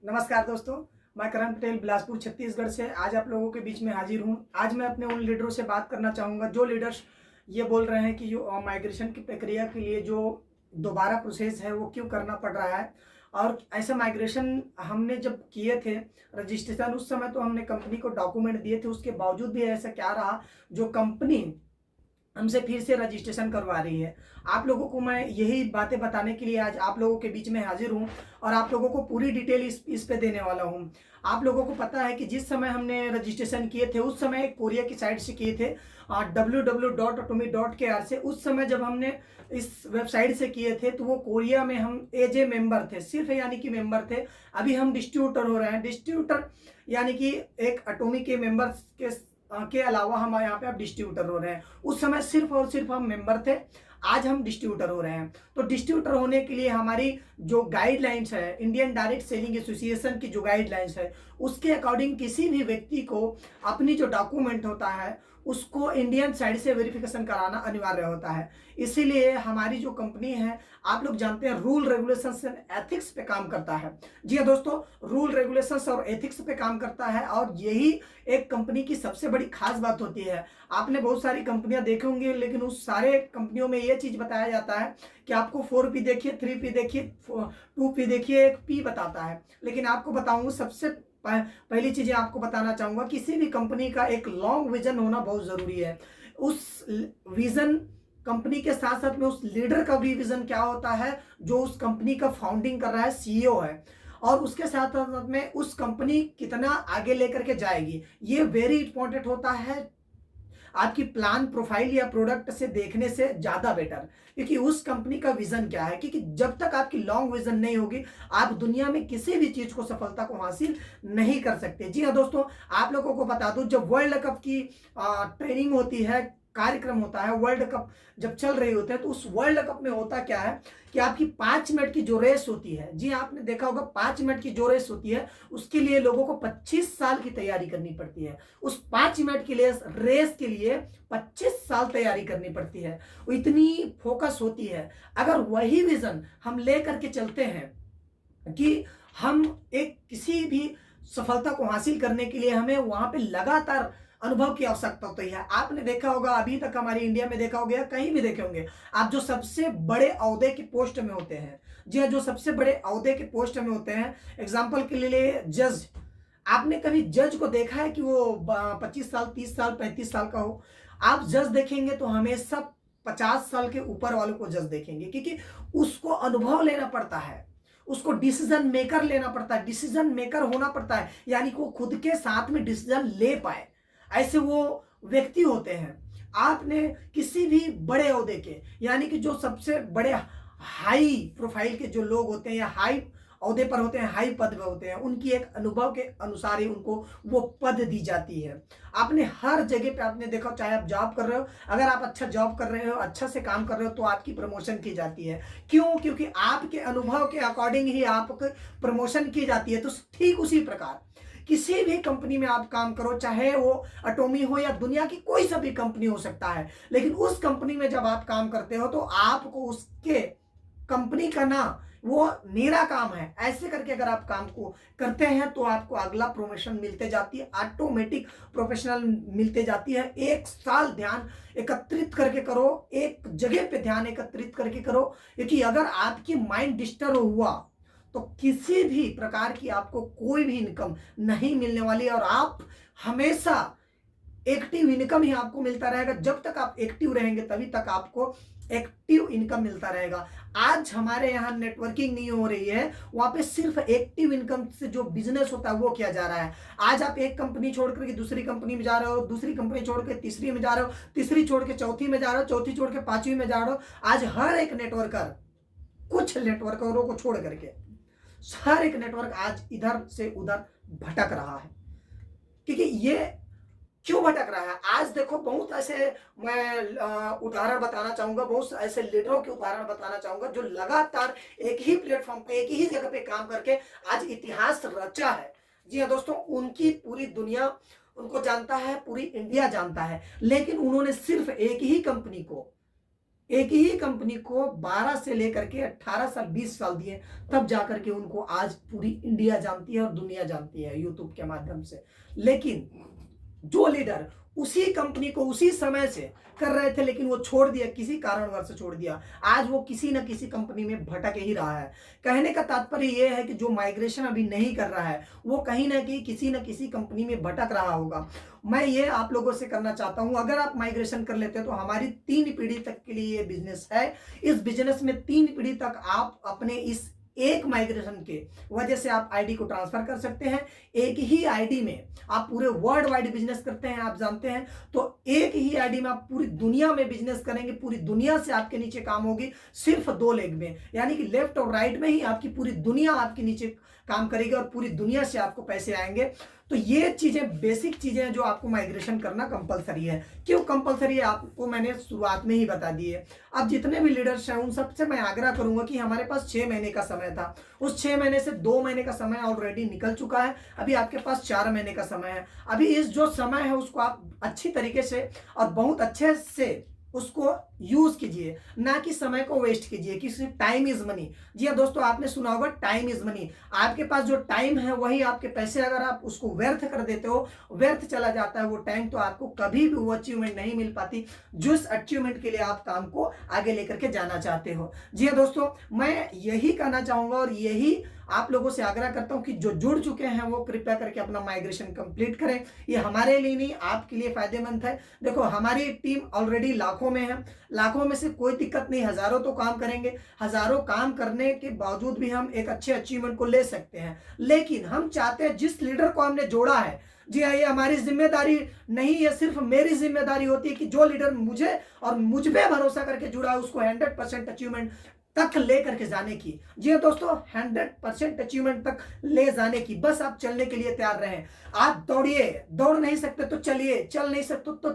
नमस्कार दोस्तों, मैं करण पटेल बिलासपुर छत्तीसगढ़ से आज आप लोगों के बीच में हाजिर हूं। आज मैं अपने उन लीडरों से बात करना चाहूँगा जो लीडर्स ये बोल रहे हैं कि जो माइग्रेशन की प्रक्रिया के लिए जो दोबारा प्रोसेस है वो क्यों करना पड़ रहा है। और ऐसा माइग्रेशन हमने जब किए थे रजिस्ट्रेशन, उस समय तो हमने कंपनी को डॉक्यूमेंट दिए थे, उसके बावजूद भी ऐसा क्या रहा जो कंपनी हमसे फिर से रजिस्ट्रेशन करवा रही है। आप लोगों को मैं यही बातें बताने के लिए आज आप लोगों के बीच में हाजिर हूँ और आप लोगों को पूरी डिटेल इस पे देने वाला हूँ। आप लोगों को पता है कि जिस समय हमने रजिस्ट्रेशन किए थे उस समय कोरिया की साइट से किए थे www.atomy.kr से। उस समय जब हमने इस वेबसाइट से किए थे तो वो कोरिया में हम एज ए मेंबर थे, सिर्फ यानी कि मेंबर थे। अभी हम डिस्ट्रीब्यूटर हो रहे हैं। डिस्ट्रीब्यूटर यानी कि एक अटोमी के मेंबर्स के अलावा हम यहाँ पे अब डिस्ट्रीब्यूटर हो रहे हैं। उस समय सिर्फ और सिर्फ हम मेंबर थे, आज हम डिस्ट्रीब्यूटर हो रहे हैं। तो डिस्ट्रीब्यूटर होने के लिए हमारी जो गाइडलाइंस है, इंडियन डायरेक्ट सेलिंग एसोसिएशन की जो गाइडलाइंस है, उसके अकॉर्डिंग किसी भी व्यक्ति को अपनी जो डॉक्यूमेंट होता है उसको इंडियन साइड से वेरिफिकेशन कराना अनिवार्य होता है। इसीलिए हमारी जो कंपनी है, आप लोग जानते हैं, रूल रेगुलेशंस एंड एथिक्स पे काम करता है। जी हाँ दोस्तों, रूल रेगुलेशंस और एथिक्स पे काम करता है और यही एक कंपनी की सबसे बड़ी खास बात होती है। आपने बहुत सारी कंपनियां देखी होंगी, लेकिन उस सारे कंपनियों में ये चीज बताया जाता है कि आपको 4P देखिए, 3P देखिए, 2P देखिए, एक P बताता है। लेकिन आपको बताऊंगा, सबसे पहली चीजें आपको बताना चाहूंगा, किसी भी कंपनी का एक लॉन्ग विजन होना बहुत जरूरी है। उस विजन कंपनी के साथ साथ में उस लीडर का भी विजन क्या होता है जो उस कंपनी का फाउंडिंग कर रहा है, सीईओ है, और उसके साथ साथ में उस कंपनी कितना आगे लेकर के जाएगी, ये वेरी इंपॉर्टेंट होता है आपकी प्लान प्रोफाइल या प्रोडक्ट से देखने से ज्यादा बेटर। क्योंकि उस कंपनी का विजन क्या है, क्योंकि जब तक आपकी लॉन्ग विजन नहीं होगी आप दुनिया में किसी भी चीज को, सफलता को हासिल नहीं कर सकते। जी हाँ दोस्तों, आप लोगों को बता दूं, जब वर्ल्ड कप की ट्रेनिंग होती है, कार्यक्रम होता है, वर्ल्ड कप जब चल रही होते हैं, तो उस वर्ल्ड कप में होता क्या है कि आपकी 5 मिनट की जो रेस होती है, जी आपने देखा होगा, 5 मिनट की जो रेस होती है उसके लिए लोगों को 25 साल की तैयारी करनी पड़ती है। उस 5 मिनट की रेस के लिए 25 साल तैयारी करनी पड़ती है, वो इतनी फोकस होती है। अगर वही विजन हम ले करके चलते हैं कि हम एक किसी भी सफलता को हासिल करने के लिए हमें वहां पे लगातार अनुभव की आवश्यकता होती है। आपने देखा होगा, अभी तक हमारी इंडिया में देखा होगा, कहीं भी देखे होंगे आप, जो सबसे बड़े ओहदे के पोस्ट में होते हैं, जी हाँ, जो सबसे बड़े ओहदे के पोस्ट में होते हैं, एग्जाम्पल के लिए जज। आपने कभी जज को देखा है कि वो 25 साल, 30 साल, 35 साल का हो? आप जज देखेंगे तो हमेशा 50 साल के ऊपर वालों को जज देखेंगे, क्योंकि उसको अनुभव लेना पड़ता है, उसको डिसीजन मेकर लेना पड़ता है, डिसीजन मेकर होना पड़ता है, यानी कि वो खुद के साथ में डिसीजन ले पाए, ऐसे वो व्यक्ति होते हैं। आपने किसी भी बड़े ओहदे के, यानी कि जो सबसे बड़े हाई प्रोफाइल के जो लोग होते हैं या हाई ओहदे पर होते हैं, हाई पद पे होते हैं, उनकी एक अनुभव के अनुसार ही उनको वो पद दी जाती है। आपने हर जगह पे आपने देखा, चाहे आप जॉब कर रहे हो, अगर आप अच्छा जॉब कर रहे हो, अच्छा से काम कर रहे हो, तो आपकी प्रमोशन की जाती है। क्यों? क्योंकि आपके अनुभव के अकॉर्डिंग ही आपको प्रमोशन की जाती है। तो ठीक उसी प्रकार किसी भी कंपनी में आप काम करो, चाहे वो अटोमी हो या दुनिया की कोई सा भी कंपनी हो सकता है, लेकिन उस कंपनी में जब आप काम करते हो तो आपको उसके कंपनी का ना, वो मेरा काम है, ऐसे करके अगर आप काम को करते हैं तो आपको अगला प्रमोशन मिलते जाती है, ऑटोमेटिक प्रोफेशनल मिलते जाती है। 1 साल ध्यान एकत्रित करके करो, एक जगह पे ध्यान एकत्रित करके करो, क्योंकि अगर आपकी माइंड डिस्टर्ब हुआ तो किसी भी प्रकार की आपको कोई भी इनकम नहीं मिलने वाली, और आप हमेशा एक्टिव इनकम ही आपको मिलता रहेगा। जब तक आप एक्टिव रहेंगे तभी तक आपको एक्टिव इनकम मिलता रहेगा। आज हमारे यहाँ नेटवर्किंग नहीं हो रही है, वहां पे सिर्फ एक्टिव इनकम से जो बिजनेस होता है वो किया जा रहा है। आज आप एक कंपनी छोड़ करके दूसरी कंपनी में जा रहे हो, दूसरी कंपनी छोड़ के तीसरी में जा रहे हो, तीसरी छोड़ के चौथी में जा रहे हो, चौथी छोड़ के पांचवी में जा रहे हो। आज हर एक नेटवर्कर, कुछ नेटवर्करों को छोड़ करके हर एक नेटवर्क आज इधर से उधर भटक रहा है। क्योंकि ये क्यों भटक रहा है? आज देखो, बहुत ऐसे मैं उदाहरण बताना चाहूंगा, बहुत ऐसे लीडरों के उदाहरण बताना चाहूंगा जो लगातार एक ही प्लेटफॉर्म पे, एक ही जगह पे काम करके आज इतिहास रचा है। जी हाँ दोस्तों, उनकी पूरी दुनिया उनको जानता है, पूरी इंडिया जानता है, लेकिन उन्होंने सिर्फ एक ही कंपनी को एक ही कंपनी को 12 से लेकर के 18 साल 20 साल दिए, तब जाकर के उनको आज पूरी इंडिया जानती है और दुनिया जानती है यूट्यूब के माध्यम से। लेकिन जो लीडर उसी कंपनी को उसी समय से कर रहे थे लेकिन वो छोड़ दिया, किसी कारणवश छोड़ दिया, आज वो किसी न किसी कंपनी में भटक ही रहा है। कहने का तात्पर्य ये है कि जो माइग्रेशन अभी नहीं कर रहा है वो कहीं ना कहीं किसी न किसी कंपनी में भटक रहा होगा। मैं ये आप लोगों से करना चाहता हूं, अगर आप माइग्रेशन कर लेते हैं तो हमारी 3 पीढ़ी तक के लिए ये बिजनेस है। इस बिजनेस में 3 पीढ़ी तक आप अपने इस एक माइग्रेशन के वजह से आप आईडी को ट्रांसफर कर सकते हैं। एक ही आईडी में आप पूरे वर्ल्ड वाइड बिजनेस करते हैं, आप जानते हैं, तो एक ही आईडी में आप पूरी दुनिया में बिजनेस करेंगे, पूरी दुनिया से आपके नीचे काम होगी सिर्फ 2 लेग में, यानी कि लेफ्ट और राइट में ही आपकी पूरी दुनिया आपके नीचे काम करेगी और पूरी दुनिया से आपको पैसे आएंगे। तो ये चीजें बेसिक चीजें हैं जो आपको माइग्रेशन करना कंपलसरी है। क्यों कंपलसरी है आपको मैंने शुरुआत में ही बता दी है। अब जितने भी लीडर्स हैं उन सबसे मैं आग्रह करूंगा कि हमारे पास 6 महीने का समय था, उस 6 महीने से 2 महीने का समय ऑलरेडी निकल चुका है, अभी आपके पास 4 महीने का समय है। अभी इस जो समय है उसको आप अच्छी तरीके से और बहुत अच्छे से उसको यूज कीजिए, ना कि समय को वेस्ट कीजिए, कि टाइम इज मनी। जी हाँ दोस्तों, आपने सुना होगा टाइम इज मनी। आपके पास जो टाइम है वही आपके पैसे, अगर आप उसको व्यर्थ कर देते हो, व्यर्थ चला जाता है वो टाइम, तो आपको कभी भी वो अचीवमेंट नहीं मिल पाती जिस अचीवमेंट के लिए आप काम को आगे लेकर के जाना चाहते हो। जी हाँ दोस्तों, मैं यही कहना चाहूंगा और यही आप लोगों से आग्रह करता हूं कि जो जुड़ चुके हैं वो कृपया करके अपना माइग्रेशन कंप्लीट करें। ये हमारे लिए नहीं, आपके लिए फायदेमंद है। देखो हमारी टीम ऑलरेडी लाखों में है, लाखों में से कोई दिक्कत नहीं, हजारों तो काम करेंगे, हजारों काम करने के बावजूद भी हम एक अच्छे अचीवमेंट को ले सकते हैं। लेकिन हम चाहते हैं जिस लीडर को हमने जोड़ा है, जी हाँ, ये हमारी जिम्मेदारी नहीं, ये सिर्फ मेरी जिम्मेदारी होती है कि जो लीडर मुझे और मुझ पे भरोसा करके जुड़ा है उसको 100% अचीवमेंट तक ले करके जाने की। जी हाँ दोस्तों, 100% अचीवमेंट तक ले जाने की, बस आप चलने के लिए तैयार रहें। आप दौड़िए, दौड़ नहीं सकते तो चलिए, चल नहीं सकते तो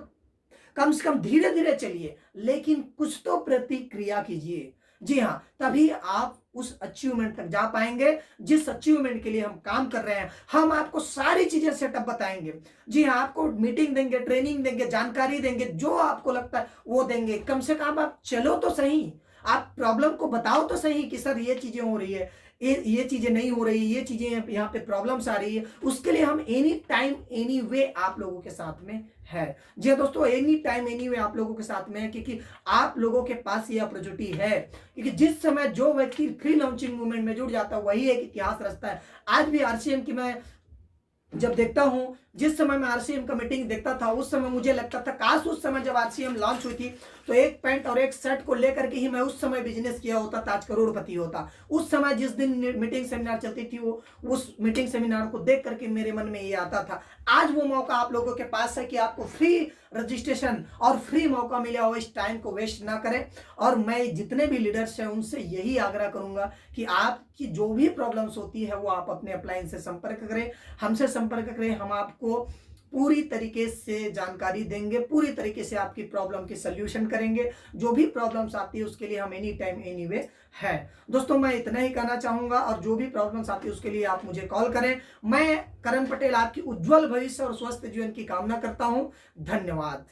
कम से कम धीरे धीरे चलिए, लेकिन कुछ तो प्रतिक्रिया कीजिए। जी हाँ, तभी आप उस अचीवमेंट तक जा पाएंगे जिस अचीवमेंट के लिए हम काम कर रहे हैं। हम आपको सारी चीजें सेटअप बताएंगे। जी हाँ, आपको मीटिंग देंगे, ट्रेनिंग देंगे, जानकारी देंगे, जो आपको लगता है वो देंगे। कम से कम आप चलो तो सही, आप प्रॉब्लम को बताओ तो सही कि सर ये चीजें हो रही है, ये चीजें नहीं हो रही, ये चीजें यहाँ पे प्रॉब्लम्स आ रही है। उसके लिए हम एनी टाइम एनी वे आप लोगों के साथ में है। जी हाँ दोस्तों, एनी टाइम एनी वे आप लोगों के साथ में है, क्योंकि आप लोगों के पास ये अपॉर्चुनिटी है। क्योंकि जिस समय जो व्यक्ति फ्री लॉन्चिंग मूवमेंट में जुड़ जाता है वही एक इतिहास रचता है। आज भी आरसीएम की मैं जब देखता हूं, जिस समय मैं आरसीएम का मीटिंग देखता था उस समय मुझे लगता था काश उस समय जब आरसीएम लॉन्च हुई थी तो एक पैंट और एक शर्ट को लेकर के ही मैं उस समय बिजनेस किया होता, आज करोड़पति होता। उस समय जिस दिन मीटिंग सेमिनार चलती थी वो उस मीटिंग सेमिनार को देख करके मेरे मन में ये आता था। आज वो मौका आप लोगों के पास है कि आपको फ्री रजिस्ट्रेशन और फ्री मौका मिला हो, इस टाइम को वेस्ट ना करें। और मैं जितने भी लीडर्स हैं उनसे यही आग्रह करूंगा कि आपकी जो भी प्रॉब्लम्स होती है वो आप अपने अपलाइन से संपर्क करें, हमसे संपर्क करें। हम आपको पूरी तरीके से जानकारी देंगे, पूरी तरीके से आपकी प्रॉब्लम की सल्यूशन करेंगे। जो भी प्रॉब्लम्स आती है उसके लिए हम एनी टाइम एनी वे है। दोस्तों मैं इतना ही कहना चाहूंगा, और जो भी प्रॉब्लम्स आती है उसके लिए आप मुझे कॉल करें। मैं करण पटेल आपकी उज्जवल भविष्य और स्वस्थ जीवन की कामना करता हूं। धन्यवाद।